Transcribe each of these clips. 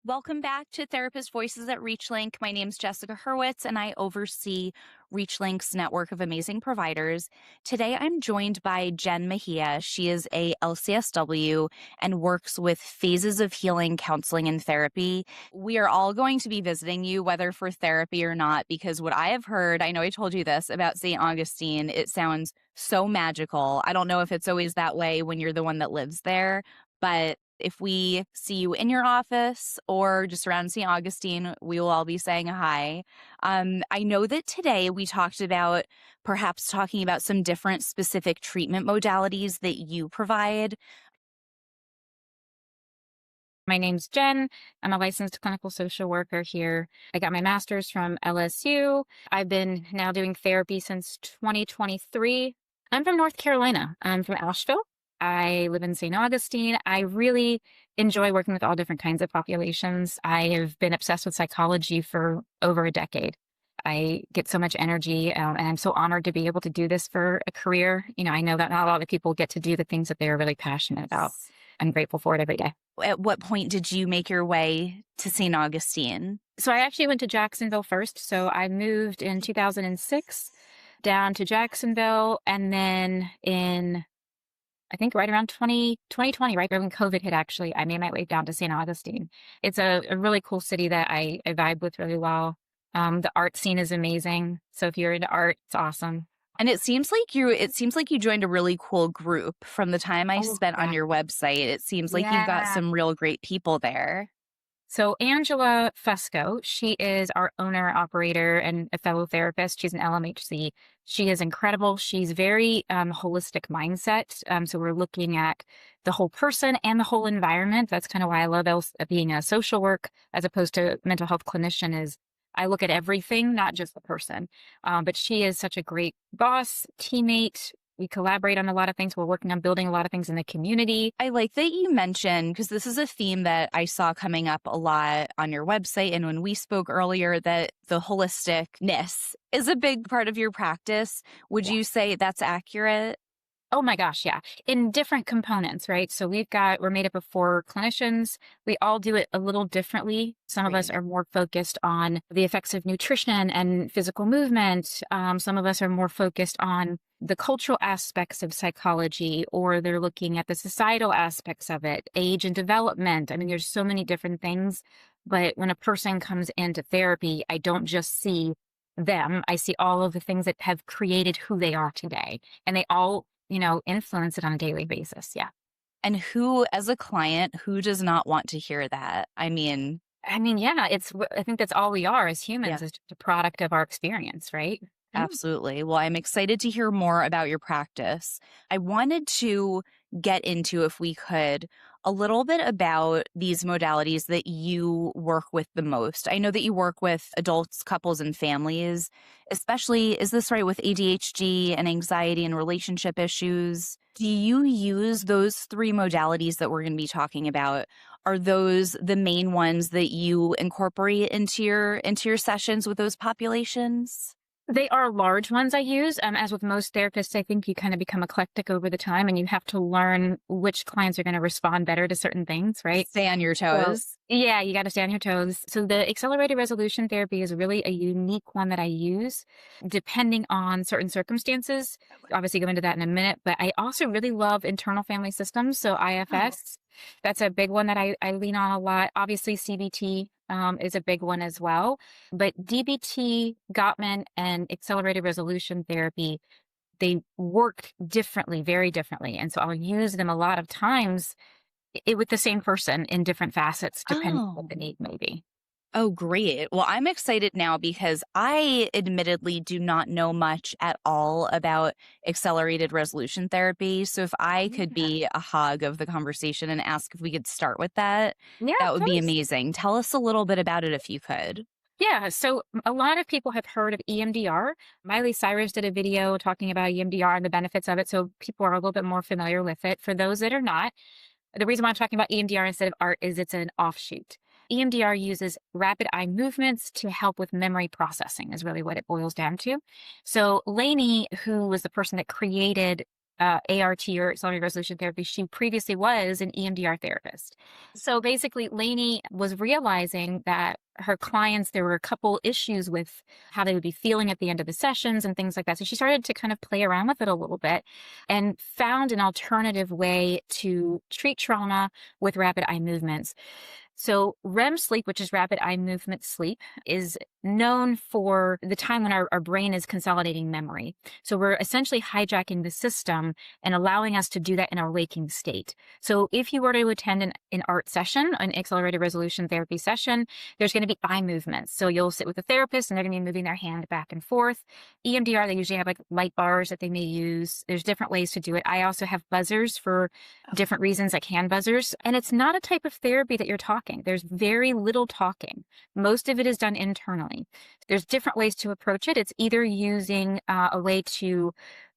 Welcome back to Therapist Voices at ReachLink. My name's Jessica Hurwitz, and I oversee ReachLink's network of amazing providers. Today, I'm joined by Jenn Mejia. She is a LCSW and works with phases of healing, counseling, and therapy. We are all going to be visiting you, whether for therapy or not, because what I have heard, I know I told you this about St. Augustine, it sounds so magical. I don't know if it's always that way when you're the one that lives there, but if we see you in your office or just around St. Augustine, we will all be saying hi. I know that today we talked about perhaps talking about some different specific treatment modalities that you provide. My name's Jen. I'm a licensed clinical social worker here. I got my master's from LSU. I've been now doing therapy since 2023. I'm from North Carolina. I'm from Asheville. I live in St. Augustine. I really enjoy working with all different kinds of populations. I have been obsessed with psychology for over a decade. I get so much energy, and I'm so honored to be able to do this for a career. I know that not a lot of people get to do the things that they're really passionate about. I'm grateful for it every day. At what point did you make your way to St. Augustine? So I actually went to Jacksonville first. So I moved in 2006 down to Jacksonville, and then I think right around 2020, right when COVID hit, actually, I made my way down to St. Augustine. It's a really cool city that I vibe with really well. The art scene is amazing. So if you're into art, it's awesome. And it seems like you joined a really cool group from the time I spent on your website. It seems like you've got some real great people there. So Angela Fusco, she is our owner, operator, and a fellow therapist. She's an LMHC. She is incredible. She's very holistic mindset. So we're looking at the whole person and the whole environment. That's kind of why I love being a social work as opposed to mental health clinician is I look at everything, not just the person. But she is such a great boss, teammate. We collaborate on a lot of things. We're working on building a lot of things in the community. I like that you mentioned, because this is a theme that I saw coming up a lot on your website. And when we spoke earlier, that the holisticness is a big part of your practice. Would you say that's accurate? Oh my gosh, yeah. In different components, right? So we're made up of 4 clinicians. We all do it a little differently. Some of us are more focused on the effects of nutrition and physical movement. Some of us are more focused on the cultural aspects of psychology, or they're looking at the societal aspects of it, age and development. I mean, there's so many different things. But when a person comes into therapy, I don't just see them. I see all of the things that have created who they are today. And they all influence it on a daily basis. Yeah. And who, as a client, who does not want to hear that? I mean, yeah, I think that's all we are as humans, is just a product of our experience, right? Absolutely. Well, I'm excited to hear more about your practice. I wanted to get into, if we could, a little bit about these modalities that you work with the most. I know that you work with adults, couples, and families, especially, is this right, with ADHD and anxiety and relationship issues? Do you use those 3 modalities that we're going to be talking about? Are those the main ones that you incorporate into your sessions with those populations? They are large ones I use. As with most therapists, I think you kind of become eclectic over the time, and you have to learn which clients are going to respond better to certain things, right? Stay on your toes. So, yeah, you got to stay on your toes. So the accelerated resolution therapy is really a unique one that I use depending on certain circumstances. Obviously, go into that in a minute, but I also really love internal family systems. So IFS, that's a big one that I lean on a lot. Obviously, CBT is a big one as well. But DBT, Gottman, and accelerated resolution therapy, they work differently, very differently. And so I'll use them a lot of times with the same person in different facets, depending on what the need may be. Oh, great. Well, I'm excited now because I admittedly do not know much at all about accelerated resolution therapy. So if I could be a hog of the conversation and ask if we could start with that, that would be amazing. Tell us a little bit about it if you could. Yeah, so a lot of people have heard of EMDR. Miley Cyrus did a video talking about EMDR and the benefits of it, so people are a little bit more familiar with it. For those that are not, the reason why I'm talking about EMDR instead of art is it's an offshoot. EMDR uses rapid eye movements to help with memory processing is really what it boils down to. So Lainey, who was the person that created ART or accelerated resolution therapy. She previously was an EMDR therapist. So basically, Lainey was realizing that her clients, there were a couple issues with how they would be feeling at the end of the sessions and things like that. So she started to kind of play around with it a little bit and found an alternative way to treat trauma with rapid eye movements. So REM sleep, which is rapid eye movement sleep, is known for the time when our brain is consolidating memory. So we're essentially hijacking the system and allowing us to do that in our waking state. So if you were to attend an art session, an accelerated resolution therapy session, there's going to be eye movements. So you'll sit with a therapist and they're going to be moving their hand back and forth. EMDR, they usually have like light bars that they may use. There's different ways to do it. I also have buzzers for different reasons, like hand buzzers. And it's not a type of therapy that you're talking. There's very little talking. Most of it is done internally. There's different ways to approach it. It's either using a way to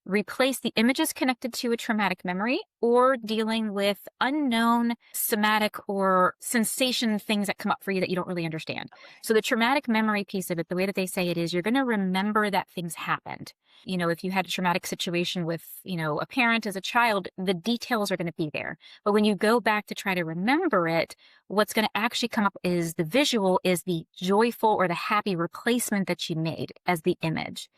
replace the images connected to a traumatic memory or dealing with unknown somatic or sensation things that come up for you that you don't really understand. So the traumatic memory piece of it, the way that they say it is you're going to remember that things happened. You know, if you had a traumatic situation with, you know, a parent as a child, the details are going to be there. But when you go back to try to remember it, what's going to actually come up is the visual is the joyful or the happy replacement that you made as the image.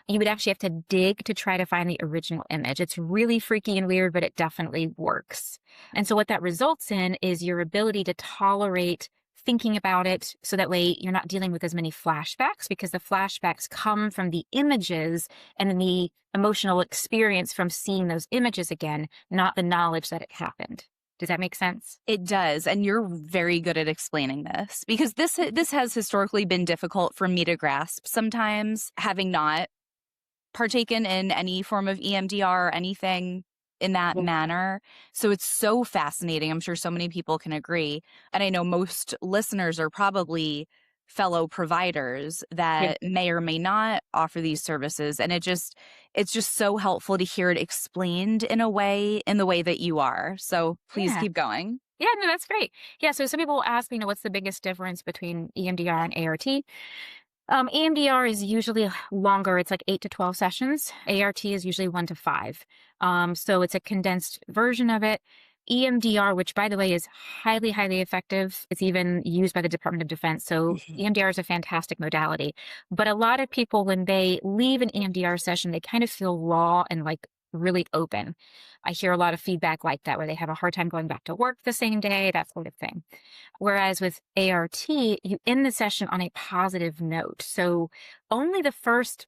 You would actually have to dig to try to find the original image. It's really freaky and weird, but it definitely works. And so what that results in is your ability to tolerate thinking about it, so that way you're not dealing with as many flashbacks, because the flashbacks come from the images and the emotional experience from seeing those images again, not the knowledge that it happened. Does that make sense? It does. And you're very good at explaining this, because this has historically been difficult for me to grasp sometimes, having not partaken in any form of EMDR or anything in that manner. So it's so fascinating. I'm sure so many people can agree. And I know most listeners are probably fellow providers that may or may not offer these services. And it's just so helpful to hear it explained in the way that you are. So please keep going. Yeah, no, that's great. Yeah. So some people will ask, what's the biggest difference between EMDR and ART? EMDR is usually longer. It's like 8 to 12 sessions. ART is usually 1 to 5. So it's a condensed version of it. EMDR, which by the way is highly, highly effective. It's even used by the Department of Defense. So EMDR is a fantastic modality. But a lot of people, when they leave an EMDR session, they kind of feel raw and like really open. I hear a lot of feedback like that, where they have a hard time going back to work the same day, that sort of thing. Whereas with ART, you end the session on a positive note. So only the first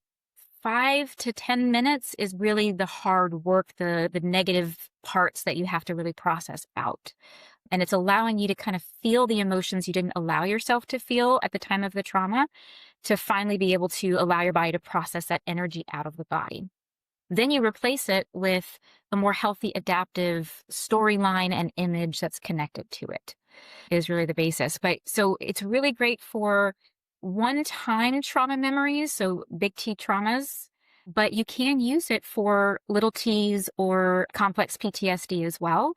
5 to 10 minutes is really the hard work, the negative parts that you have to really process out. And it's allowing you to kind of feel the emotions you didn't allow yourself to feel at the time of the trauma, to finally be able to allow your body to process that energy out of the body. Then you replace it with a more healthy, adaptive storyline and image that's connected to it, is really the basis. But so it's really great for one-time trauma memories, so big T traumas, but you can use it for little T's or complex PTSD as well.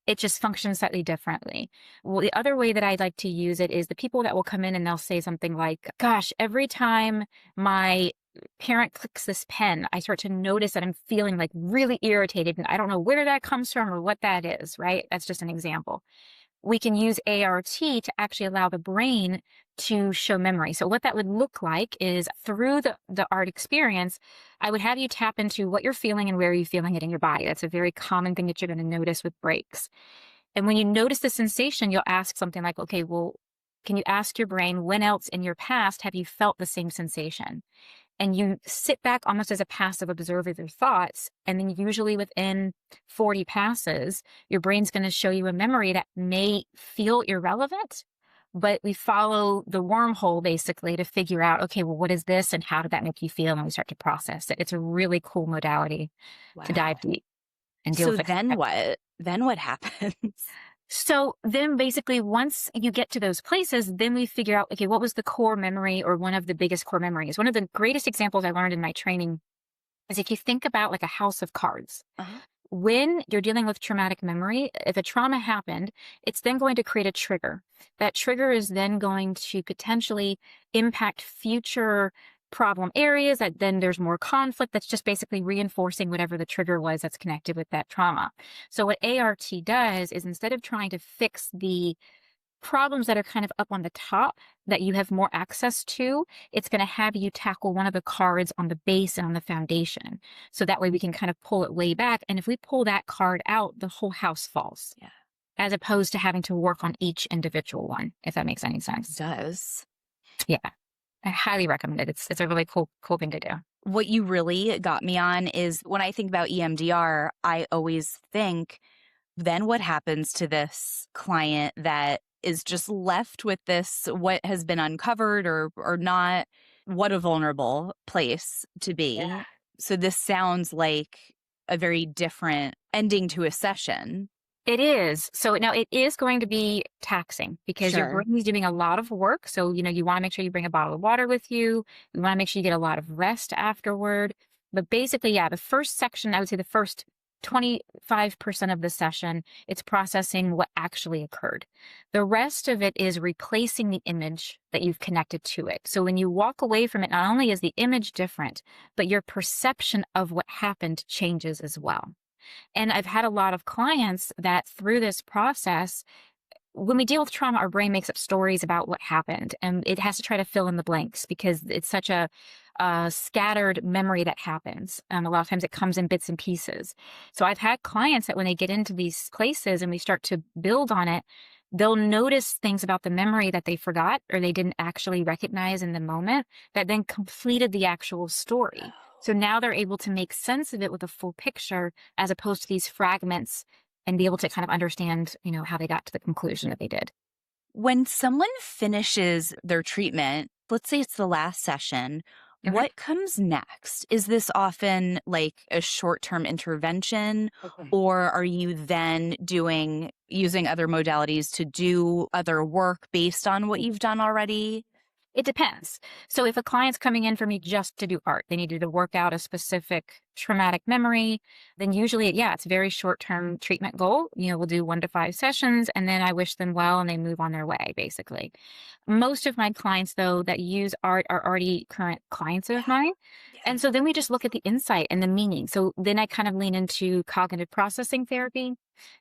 It just functions slightly differently. Well, the other way that I like to use it is the people that will come in and they'll say something like, gosh, every time my parent clicks this pen, I start to notice that I'm feeling like really irritated, and I don't know where that comes from or what that is, right? That's just an example. We can use ART to actually allow the brain to show memory. So what that would look like is through the art experience, I would have you tap into what you're feeling and where you're feeling it in your body. That's a very common thing that you're going to notice with breaks. And when you notice the sensation, you'll ask something like, okay, well, can you ask your brain, when else in your past have you felt the same sensation? And you sit back almost as a passive observer of your thoughts. And then usually within 40 passes, your brain's going to show you a memory that may feel irrelevant, but we follow the wormhole basically to figure out, okay, well, what is this? And how did that make you feel? And we start to process it. It's a really cool modality to dive deep and deal with it. So then what? Then what happens? So then basically once you get to those places, then we figure out, okay, what was the core memory or one of the biggest core memories? One of the greatest examples I learned in my training is if you think about like a house of cards. When you're dealing with traumatic memory, if a trauma happened, it's then going to create a trigger. That trigger is then going to potentially impact future problem areas, that then there's more conflict. That's just basically reinforcing whatever the trigger was that's connected with that trauma. So what ART does is, instead of trying to fix the problems that are kind of up on the top that you have more access to, it's going to have you tackle one of the cards on the base and on the foundation. So that way we can kind of pull it way back. And if we pull that card out, the whole house falls. Yeah. As opposed to having to work on each individual one, if that makes any sense. It does. Yeah. I highly recommend it. It's a really cool thing to do. What you really got me on is, when I think about EMDR, I always think, then what happens to this client that is just left with this, what has been uncovered or not? What a vulnerable place to be. Yeah. So this sounds like a very different ending to a session. It is. So now it is going to be taxing, because your brain is doing a lot of work. So, you want to make sure you bring a bottle of water with you. You want to make sure you get a lot of rest afterward. But basically, yeah, the first section, I would say the first 25% of the session, it's processing what actually occurred. The rest of it is replacing the image that you've connected to it. So when you walk away from it, not only is the image different, but your perception of what happened changes as well. And I've had a lot of clients that through this process, when we deal with trauma, our brain makes up stories about what happened, and it has to try to fill in the blanks because it's such a scattered memory that happens. A lot of times it comes in bits and pieces. So I've had clients that when they get into these places and we start to build on it, they'll notice things about the memory that they forgot or they didn't actually recognize in the moment that then completed the actual story. So now they're able to make sense of it with a full picture, as opposed to these fragments, and be able to kind of understand, how they got to the conclusion that they did. When someone finishes their treatment, let's say it's the last session, what comes next? Is this often like a short-term intervention, or are you then using other modalities to do other work based on what you've done already? It depends. So if a client's coming in for me just to do art, they needed to work out a specific traumatic memory, then usually, it's a very short-term treatment goal. We'll do 1 to 5 sessions, and then I wish them well and they move on their way, basically. Most of my clients, though, that use art are already current clients of mine. And so then we just look at the insight and the meaning. So then I kind of lean into cognitive processing therapy.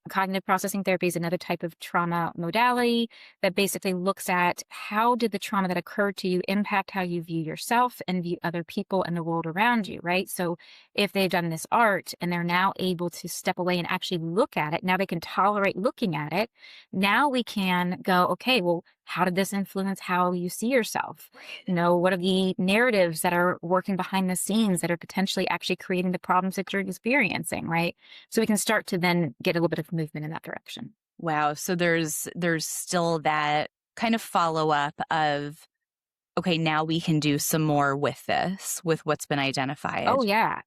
Cognitive processing therapy is another type of trauma modality that basically looks at how did the trauma that occurred to you impact how you view yourself and view other people and the world around you, right? So if they've done this art and they're now able to step away and actually look at it, now they can tolerate looking at it. Now we can go, okay, well, how did this influence how you see yourself? What are the narratives that are working behind the scenes that are potentially actually creating the problems that you're experiencing, right? So we can start to then get a little bit of movement in that direction. Wow. So there's still that kind of follow-up of, okay, now we can do some more with what's been identified. Oh, yeah.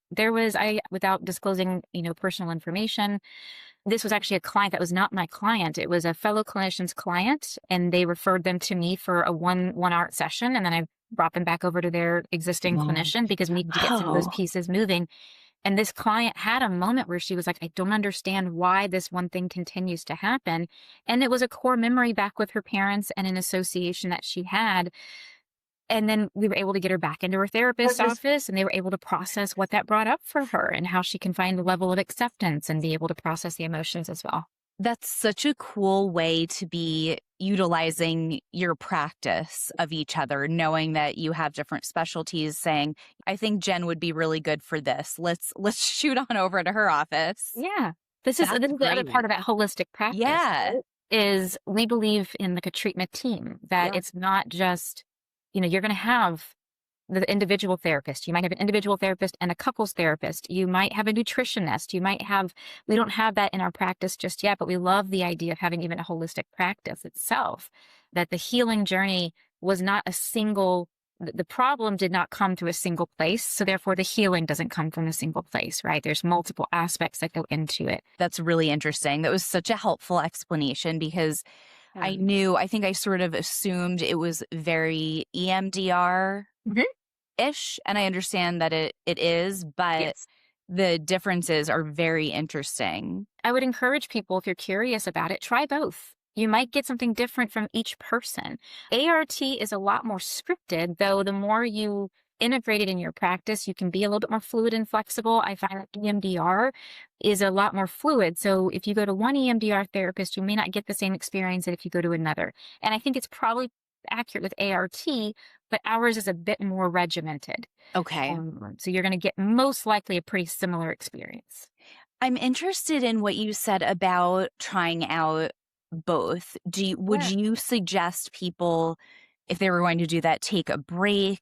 Without disclosing, personal information, this was actually a client that was not my client. It was a fellow clinician's client, and they referred them to me for a one art session. And then I brought them back over to their existing clinician because we needed to get some of those pieces moving. And this client had a moment where she was like, I don't understand why this one thing continues to happen. And it was a core memory back with her parents and an association that she had. And then we were able to get her back into her therapist's office, and they were able to process what that brought up for her and how she can find the level of acceptance and be able to process the emotions as well. That's such a cool way to be utilizing your practice of each other, knowing that you have different specialties, saying, I think Jenn would be really good for this. Let's shoot on over to her office. Yeah. This is the other part of that holistic practice. Yeah. Right? Is we believe in like a treatment team, that it's not just, you're going to have the individual therapist. You might have an individual therapist and a couples therapist. You might have a nutritionist. We don't have that in our practice just yet, but we love the idea of having even a holistic practice itself, that the healing journey was not the problem did not come to a single place. So therefore the healing doesn't come from a single place, right? There's multiple aspects that go into it. That's really interesting. That was such a helpful explanation, because I think I sort of assumed it was very EMDR-ish, and I understand that it is, but the differences are very interesting. I would encourage people, if you're curious about it, try both. You might get something different from each person. ART is a lot more scripted, though the more you integrated in your practice, you can be a little bit more fluid and flexible. I find that EMDR is a lot more fluid. So if you go to one EMDR therapist, you may not get the same experience that if you go to another. And I think it's probably accurate with ART, but ours is a bit more regimented. Okay. So you're going to get most likely a pretty similar experience. I'm interested in what you said about trying out both. Would you suggest people, if they were going to do that, take a break?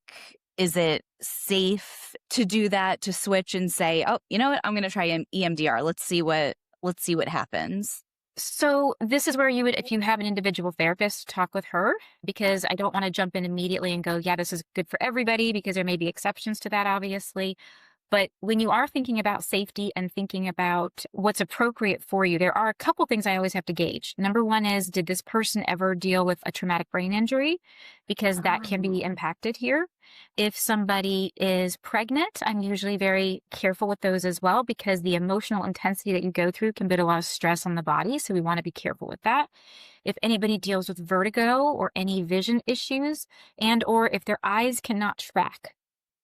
Is it safe to do that, to switch and say, oh, you know what, I'm going to try EMDR. Let's see what happens. So this is where you would, if you have an individual therapist, talk with her, because I don't want to jump in immediately and go, yeah, this is good for everybody, because there may be exceptions to that, obviously. But when you are thinking about safety and thinking about what's appropriate for you, there are a couple things I always have to gauge. Number one is, did this person ever deal with a traumatic brain injury? Because that can be impacted here. If somebody is pregnant, I'm usually very careful with those as well, because the emotional intensity that you go through can put a lot of stress on the body. So we want to be careful with that. If anybody deals with vertigo or any vision issues, and or if their eyes cannot track,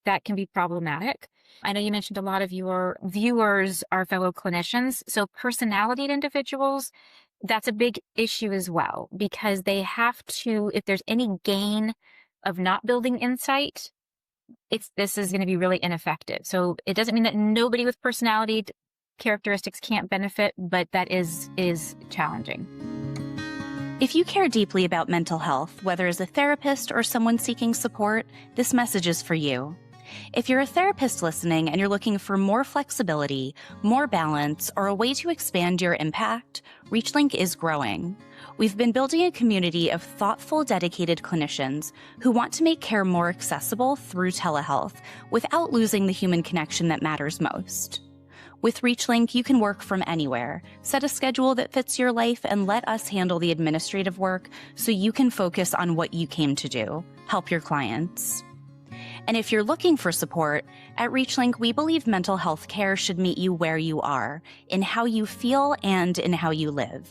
that can be problematic. I know you mentioned a lot of your viewers are fellow clinicians. So personality individuals, that's a big issue as well, because they have to, if there's any gain of not building insight, this is going to be really ineffective. So it doesn't mean that nobody with personality characteristics can't benefit, but that is challenging. If you care deeply about mental health, whether as a therapist or someone seeking support, this message is for you. If you're a therapist listening and you're looking for more flexibility, more balance, or a way to expand your impact, ReachLink is growing. We've been building a community of thoughtful, dedicated clinicians who want to make care more accessible through telehealth without losing the human connection that matters most. With ReachLink, you can work from anywhere, set a schedule that fits your life, and let us handle the administrative work so you can focus on what you came to do, help your clients. And if you're looking for support, at ReachLink, we believe mental health care should meet you where you are, in how you feel and in how you live.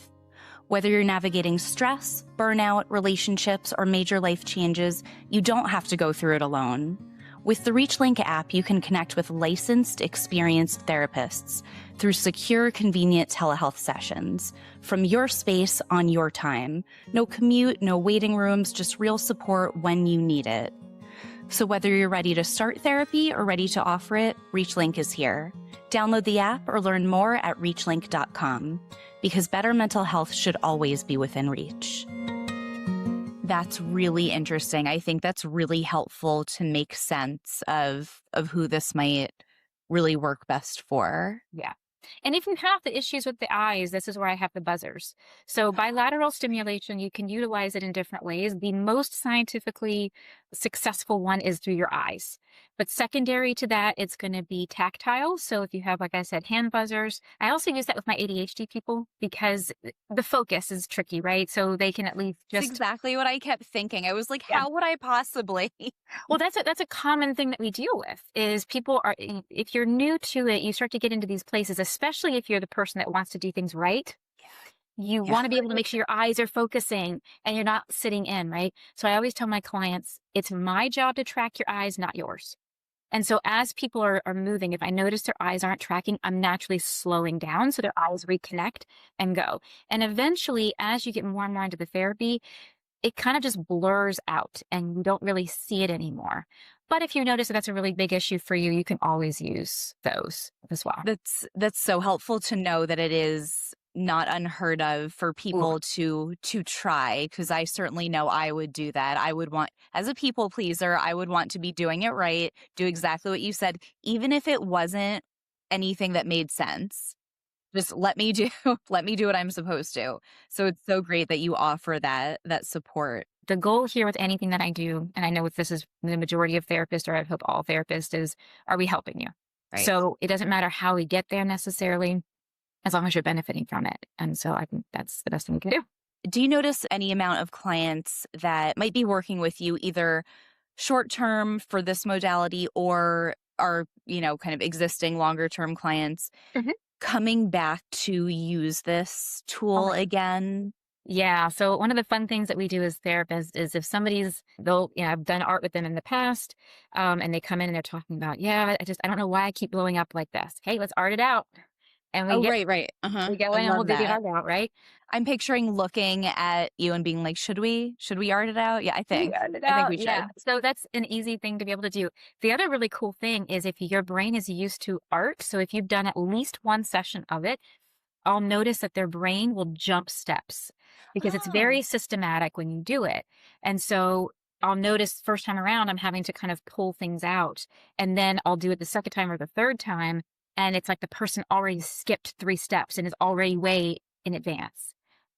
Whether you're navigating stress, burnout, relationships, or major life changes, you don't have to go through it alone. With the ReachLink app, you can connect with licensed, experienced therapists through secure, convenient telehealth sessions from your space on your time. No commute, no waiting rooms, just real support when you need it. So whether you're ready to start therapy or ready to offer it, ReachLink is here. Download the app or learn more at reachlink.com, because better mental health should always be within reach. That's really interesting. I think that's really helpful to make sense of who this might really work best for. Yeah. And if you have the issues with the eyes, this is where I have the buzzers. So bilateral stimulation, you can utilize it in different ways. The most scientifically successful one is through your eyes. But secondary to that, it's going to be tactile. So if you have, like I said, hand buzzers, I also use that with my ADHD people, because the focus is tricky, right? So they can at least just... That's exactly what I kept thinking. I was like, how would I possibly? Well, that's a common thing that we deal with, is people are, if you're new to it, you start to get into these places, especially if you're the person that wants to do things right. You want to be able to make sure your eyes are focusing and you're not sitting in, right? So I always tell my clients, it's my job to track your eyes, not yours. And so as people are moving, if I notice their eyes aren't tracking, I'm naturally slowing down so their eyes reconnect and go. And eventually, as you get more and more into the therapy, it kind of just blurs out and you don't really see it anymore. But if you notice that that's a really big issue for you, you can always use those as well. That's so helpful to know that it is not unheard of for people to try, because I certainly know I would do that. I would want, as a people pleaser, I would want to be doing it right, do exactly what you said, even if it wasn't anything that made sense. Just let me do what I'm supposed to. So it's so great that you offer that support. The goal here with anything that I do, and I know this is the majority of therapists, or I hope all therapists, is, are we helping you? Right. So it doesn't matter how we get there necessarily, as long as you're benefiting from it. And so I think that's the best thing we can do. Do you notice any amount of clients that might be working with you either short term for this modality or are, kind of existing longer term clients coming back to use this tool again? Yeah. So one of the fun things that we do as therapists is if I've done art with them in the past, and they come in and they're talking about, yeah, I don't know why I keep blowing up like this. Hey, let's art it out. And Oh, right, right. we go I in and we'll love do the that. art out, right? I'm picturing looking at you and being like, should we art it out? Yeah, I We think. art it I think out. we Yeah. should. So that's an easy thing to be able to do. The other really cool thing is if your brain is used to art, so if you've done at least one session of it, I'll notice that their brain will jump steps because it's Oh, very systematic when you do it. And so I'll notice first time around, I'm having to kind of pull things out. And then I'll do it the second time or the third time. And it's like the person already skipped 3 steps and is already way in advance.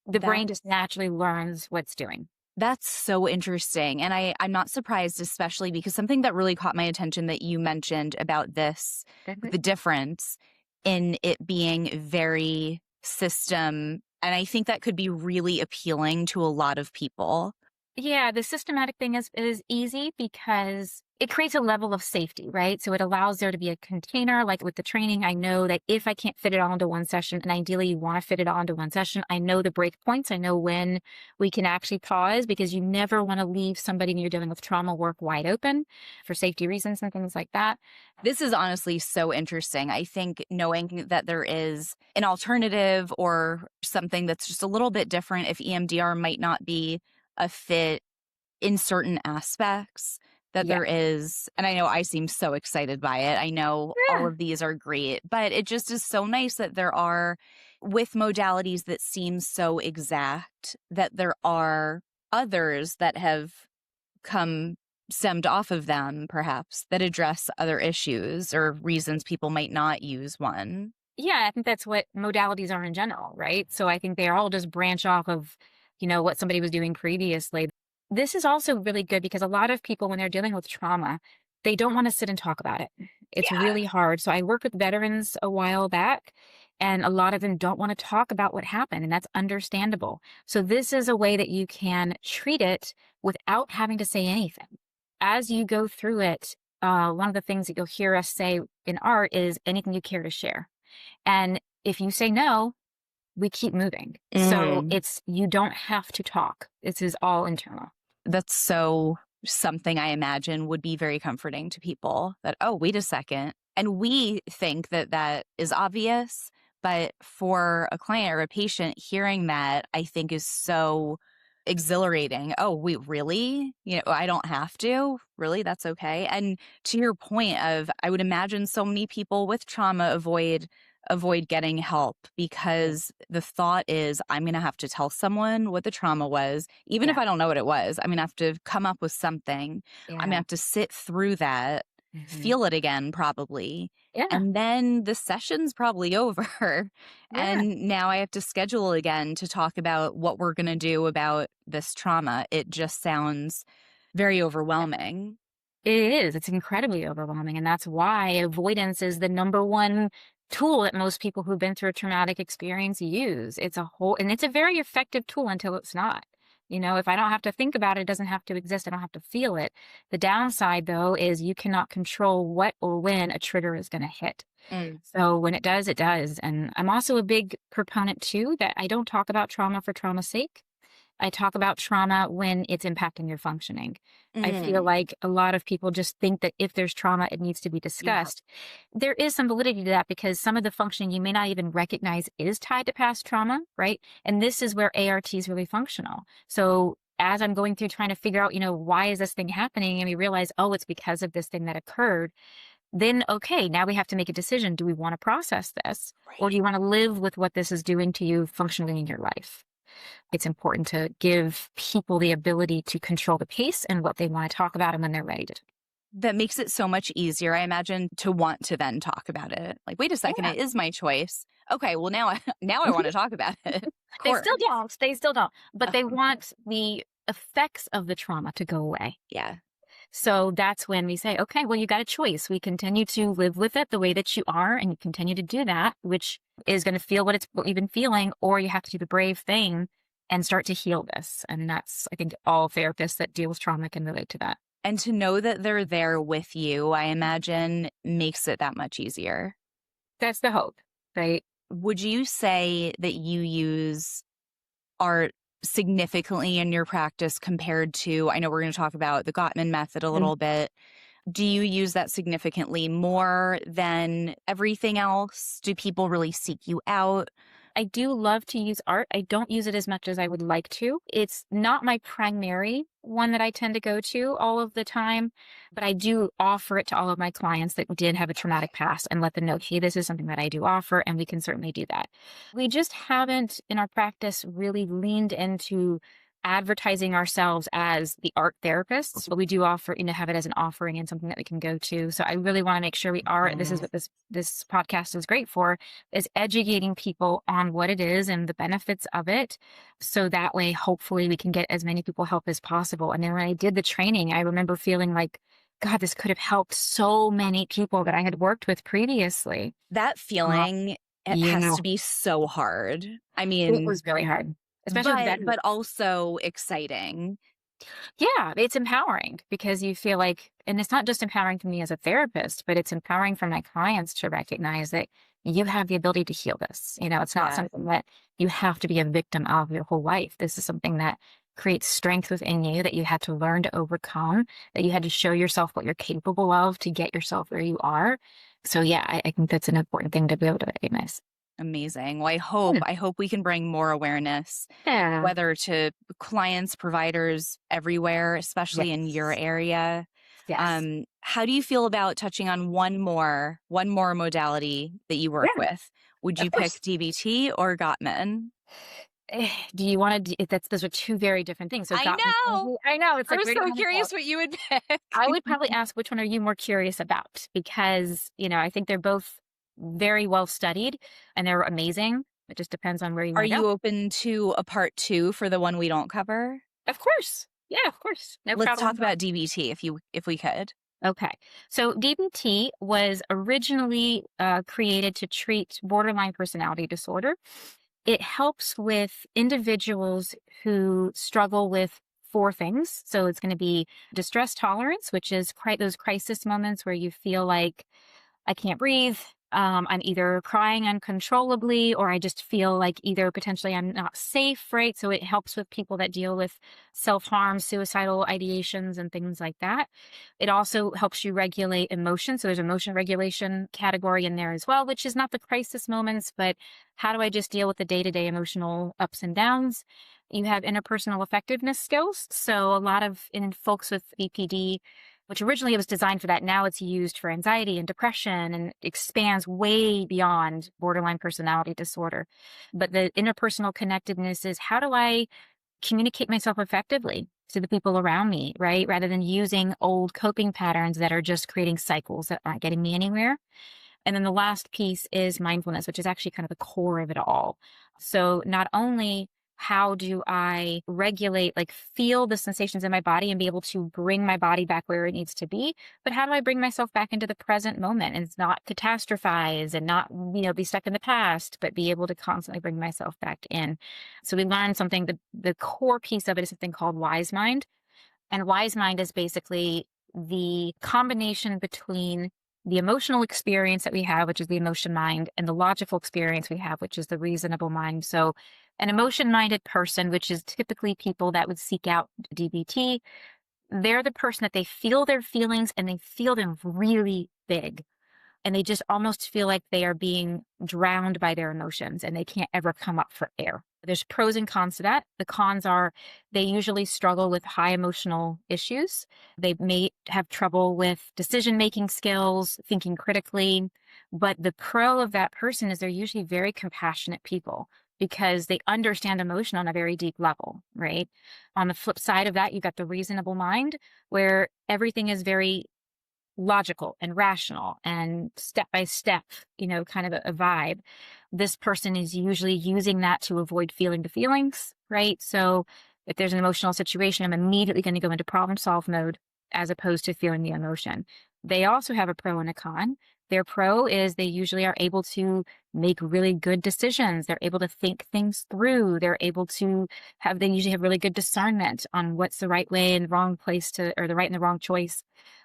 The brain that's just naturally learns what it's doing. That's so interesting. And I'm not surprised, especially because something that really caught my attention that you mentioned about this, Mhm. the difference in it being very system. And I think that could be really appealing to a lot of people. Yeah, the systematic thing is easy because it creates a level of safety, right? So it allows there to be a container. Like with the training, I know that if I can't fit it all into one session, and ideally you want to fit it all into one session, I know the break points. I know when we can actually pause because you never want to leave somebody when you're dealing with trauma work wide open for safety reasons and things like that. This is honestly so interesting. I think knowing that there is an alternative or something that's just a little bit different if EMDR might not be a fit in certain aspects that Yeah. there is, and I know I seem so excited by it. I know all Yeah. of these are great, but it just is so nice that there are, with modalities that seem so exact, that there are others that have come stemmed off of them, perhaps, that address other issues or reasons people might not use one. Yeah, I think that's what modalities are in general, right? So I think they all just branch off of, what somebody was doing previously. This is also really good because a lot of people, when they're dealing with trauma, they don't want to sit and talk about it. It's Yeah. really hard. So I worked with veterans a while back, and a lot of them don't want to talk about what happened, and that's understandable. So this is a way that you can treat it without having to say anything. As you go through it, one of the things that you'll hear us say in art is anything you care to share. And if you say no, we keep moving. So Mm. you don't have to talk. This is all internal. That's so something I imagine would be very comforting to people that, oh, wait a second. And we think that that is obvious, but for a client or a patient, hearing that I think is so exhilarating. Oh, wait, really? I don't have to. Really? That's okay. And to your point of, I would imagine so many people with trauma avoid getting help because the thought is I'm going to have to tell someone what the trauma was, even if Yeah. I don't know what it was. I'm going to have to come up with something. I'm going to Yeah. have to sit through that, Hmm. feel it again, probably. Yeah. And then the session's probably over. Yeah. And now I have to schedule again to talk about what we're going to do about this trauma. It just sounds very overwhelming. It is. It's incredibly overwhelming. And that's why avoidance is the number one tool that most people who've been through a traumatic experience use. And it's a very effective tool until it's not. If I don't have to think about it, it doesn't have to exist. I don't have to feel it. The downside, though, is you cannot control what or when a trigger is going to hit. Mm. So when it does, it does. And I'm also a big proponent, too, that I don't talk about trauma for trauma's sake. I talk about trauma when it's impacting your functioning. I feel Mm. like a lot of people just think that if there's trauma, it needs to be Yeah. discussed. There is some validity to that because some of the functioning you may not even recognize is tied to past trauma, right? And this is where ART is really functional. So as I'm going through trying to figure out, why is this thing happening? And we realize, oh, it's because of this thing that occurred. Then, okay, now we have to make a decision. Do we want to process this? Or do Right. you want to live with what this is doing to you functionally in your life? It's important to give people the ability to control the pace and what they want to talk about and when they're ready to. That makes it so much easier, I imagine, to want to then talk about it. Like, wait a second, Yeah. it is my choice. Okay, well now I want to talk about it. Of They course. still don't. They still don't. But they Oh, want the effects of the trauma to go away. yeah. So that's when we say, okay, well, you got a choice. We continue to live with it the way that you are, and you continue to do that, which is going to feel what you've been feeling, or you have to do the brave thing and start to heal this. And that's, I think, all therapists that deal with trauma can relate to that. And to know that they're there with you, I imagine, makes it that much easier. That's the hope, right? Would you say that you use art significantly in your practice compared to, I know we're going to talk about the Gottman method a little bit. Do you use that significantly more than everything else? Do people really seek you out? I do love to use art. I don't use it as much as I would like to. It's not my primary one that I tend to go to all of the time, but I do offer it to all of my clients that did have a traumatic past and let them know, hey, this is something that I do offer, and we can certainly do that. We just haven't in our practice really leaned into advertising ourselves as the art therapists, but we do offer, have it as an offering and something that we can go to. So I really want to make sure we are, this is what this podcast is great for, is educating people on what it is and the benefits of it. So that way, hopefully we can get as many people help as possible. And then when I did the training, I remember feeling like, God, this could have helped so many people that I had worked with previously. That feeling, it has to be so hard. I mean, it was really hard. Especially but also exciting. Yeah, it's empowering because you feel like, and it's not just empowering for me as a therapist, but it's empowering for my clients to recognize that you have the ability to heal this. It's not something that you have to be a victim of your whole life. This is something that creates strength within you that you had to learn to overcome, that you had to show yourself what you're capable of to get yourself where you are. So yeah, I think that's an important thing to be able to recognize. Amazing. Well, I hope we can bring more awareness, whether to clients, providers everywhere, especially in your area. Yes. How do you feel about touching on one more modality that you work with? Would you pick DBT or Gottman? Do you want to? Those are two very different things. So I know. It's I was so curious what you would pick. I would probably ask, which one are you more curious about? Because, I think they're both very well studied and they're amazing. It just depends on where you are you open to a part 2 for the one we don't cover? Of course. Yeah, of course. No problem. Let's talk about DBT if we could. Okay. So DBT was originally created to treat borderline personality disorder. It helps with individuals who struggle with 4 things. So it's going to be distress tolerance, which is those crisis moments where you feel like I can't breathe. I'm either crying uncontrollably, or I just feel like either potentially I'm not safe, right? So it helps with people that deal with self-harm, suicidal ideations, and things like that. It also helps you regulate emotion. So there's emotion regulation category in there as well, which is not the crisis moments, but how do I just deal with the day-to-day emotional ups and downs? You have interpersonal effectiveness skills. So a lot of folks with BPD, which originally it was designed for that. Now it's used for anxiety and depression and expands way beyond borderline personality disorder. But the interpersonal connectedness is, how do I communicate myself effectively to the people around me, right? Rather than using old coping patterns that are just creating cycles that aren't getting me anywhere. And then the last piece is mindfulness, which is actually kind of the core of it all. So not only how do I regulate, feel the sensations in my body and be able to bring my body back where it needs to be, but how do I bring myself back into the present moment and not catastrophize and not, be stuck in the past, but be able to constantly bring myself back in. So we learned something, the core piece of it is something called wise mind. And wise mind is basically the combination between the emotional experience that we have, which is the emotion mind, and the logical experience we have, which is the reasonable mind. So an emotion-minded person, which is typically people that would seek out DBT, they're the person that they feel their feelings and they feel them really big. And they just almost feel like they are being drowned by their emotions and they can't ever come up for air. There's pros and cons to that. The cons are they usually struggle with high emotional issues. They may have trouble with decision-making skills, thinking critically. But the pro of that person is they're usually very compassionate people because they understand emotion on a very deep level, right? On the flip side of that, you've got the reasonable mind where everything is very logical and rational and step by step, kind of a vibe. This person is usually using that to avoid feeling the feelings, right? So if there's an emotional situation, I'm immediately going to go into problem solve mode as opposed to feeling the emotion. They also have a pro and a con. Their pro is they usually are able to make really good decisions. They're able to think things through. They usually have really good discernment on what's the right way and wrong place or the right and the wrong choice.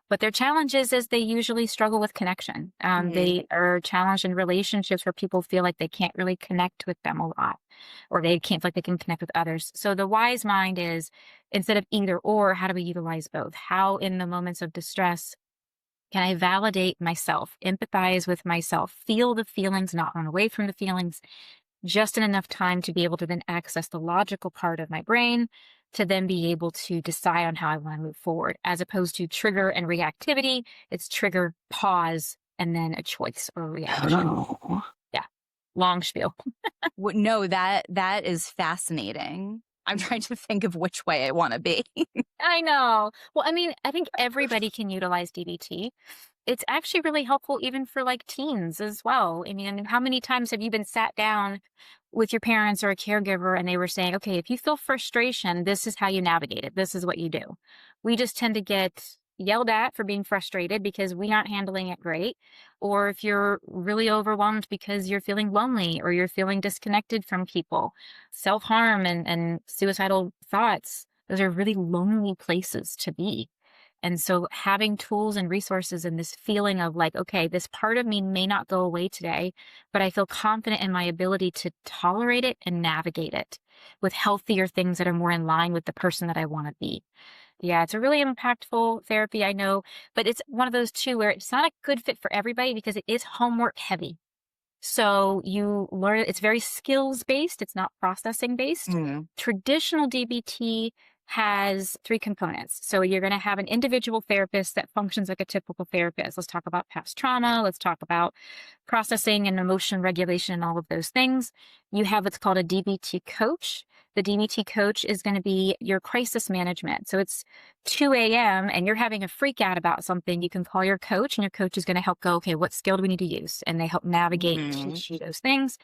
But their challenges is they usually struggle with connection. Mhm. They are challenged in relationships where people feel like they can't really connect with them a lot, or they can't feel like they can connect with others. So the wise mind is, instead of either or, how do we utilize both? How in the moments of distress can I validate myself, empathize with myself, feel the feelings, not run away from the feelings, just in enough time to be able to then access the logical part of my brain to then be able to decide on how I want to move forward, as opposed to trigger and reactivity. It's trigger, pause, and then a choice or a reaction. Oh. Yeah. Long spiel. No, that is fascinating. I'm trying to think of which way I want to be. I know. Well, I mean, I think everybody can utilize DBT. It's actually really helpful even for like teens as well. I mean, how many times have you been sat down with your parents or a caregiver and they were saying, okay, if you feel frustration, this is how you navigate it. This is what you do. We just tend to get yelled at for being frustrated because we aren't handling it great. Or if you're really overwhelmed because you're feeling lonely or you're feeling disconnected from people, self-harm and suicidal thoughts, those are really lonely places to be. And so having tools and resources and this feeling of like, okay, this part of me may not go away today, but I feel confident in my ability to tolerate it and navigate it with healthier things that are more in line with the person that I want to be. Yeah, it's a really impactful therapy, I know, but it's one of those too where it's not a good fit for everybody because it is homework heavy. So you learn, it's very skills based. It's not processing based. Mm. Traditional DBT has three components. So you're going to have an individual therapist that functions like a typical therapist. Let's talk about past trauma. Let's talk about processing and emotion regulation and all of those things. You have what's called a DBT coach. The DBT coach is going to be your crisis management. So it's 2 a.m. and you're having a freak out about something. You can call your coach and your coach is going to help go, okay, what skill do we need to use? And they help navigate and Mhm. teach you those things.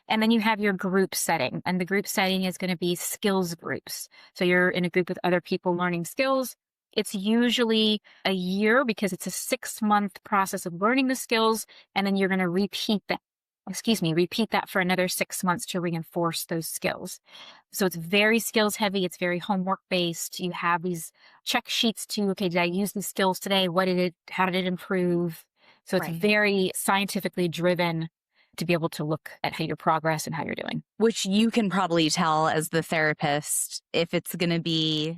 And then you have your group setting, and the group setting is going to be skills groups. So you're in a group with other people learning skills. It's usually a year because it's a 6-month process of learning the skills. And then you're going to repeat that for another 6 months to reinforce those skills. So it's very skills heavy. It's very homework based. You have these check sheets to, okay, did I use these skills today? How did it improve? So it's Right. very scientifically driven to be able to look at how your progress and how you're doing. Which you can probably tell as the therapist if it's going to be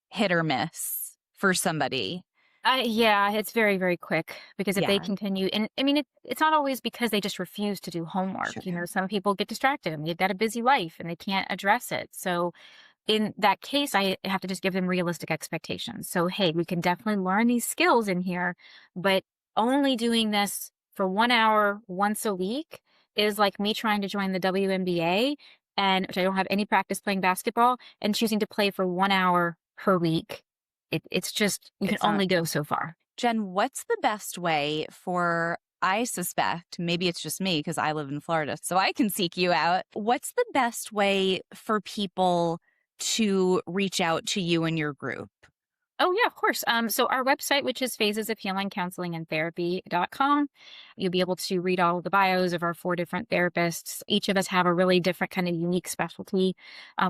hit or miss for somebody. Yeah, it's very, very quick because if they Yeah. continue, and I mean, it's not always because they just refuse to do homework. Sure. You know, some people get distracted and they've got a busy life and they can't address it. So in that case, I have to just give them realistic expectations. So, hey, we can definitely learn these skills in here, but only doing this for 1 hour once a week is like me trying to join the WNBA, and which I don't have any practice playing basketball, and choosing to play for 1 hour per week. It's just, you can It's not. only go so far. Jen, what's the best way for, I suspect, maybe it's just me because I live in Florida, so I can seek you out. What's the best way for people to reach out to you and your group? Oh, yeah, of course. So our website, which is phases of healing, counseling, and therapy.com, you'll be able to read all of the bios of our 4 different therapists. Each of us have a really different kind of unique specialty,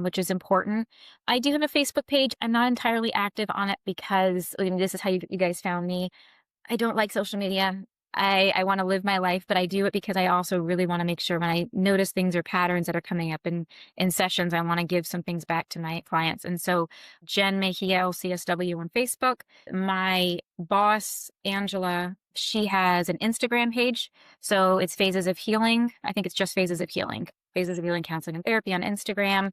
which is important. I do have a Facebook page. I'm not entirely active on it because this is how you guys found me. I don't like social media. I want to live my life, but I do it because I also really want to make sure when I notice things or patterns that are coming up in sessions, I want to give some things back to my clients. And so Jenn Mejia, LCSW on Facebook. My boss, Angela, she has an Instagram page. So it's Phases of Healing. I think it's just Phases of Healing. Phases of Healing, Counseling, and Therapy on Instagram.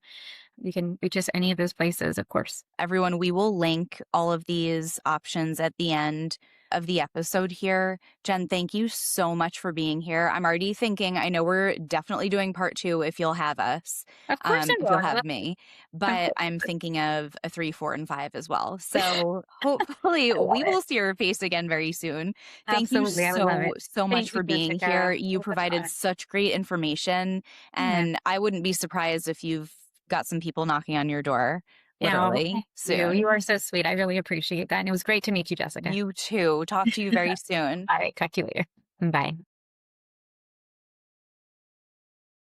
You can reach us any of those places, of course. Everyone, we will link all of these options at the end of the episode here. Jenn, thank you so much for being here. I'm already thinking, I know we're definitely doing part 2 if you'll have us, Of course I if will. you'll have me, Of but course. I'm thinking of a 3, 4, and 5 as well. So hopefully I love we it. will see your face again very soon. Thank you Absolutely. I would love so, it. so much Thank you, for being here. Jessica. You It was provided fun. such great information, Yeah. and I wouldn't be surprised if you've got some people knocking on your door Yeah. Well, literally thank you. You soon. are so sweet. I really appreciate that. And it was great to meet you, Jessica. You too. Talk to you very soon. All right. Talk to you later. Bye.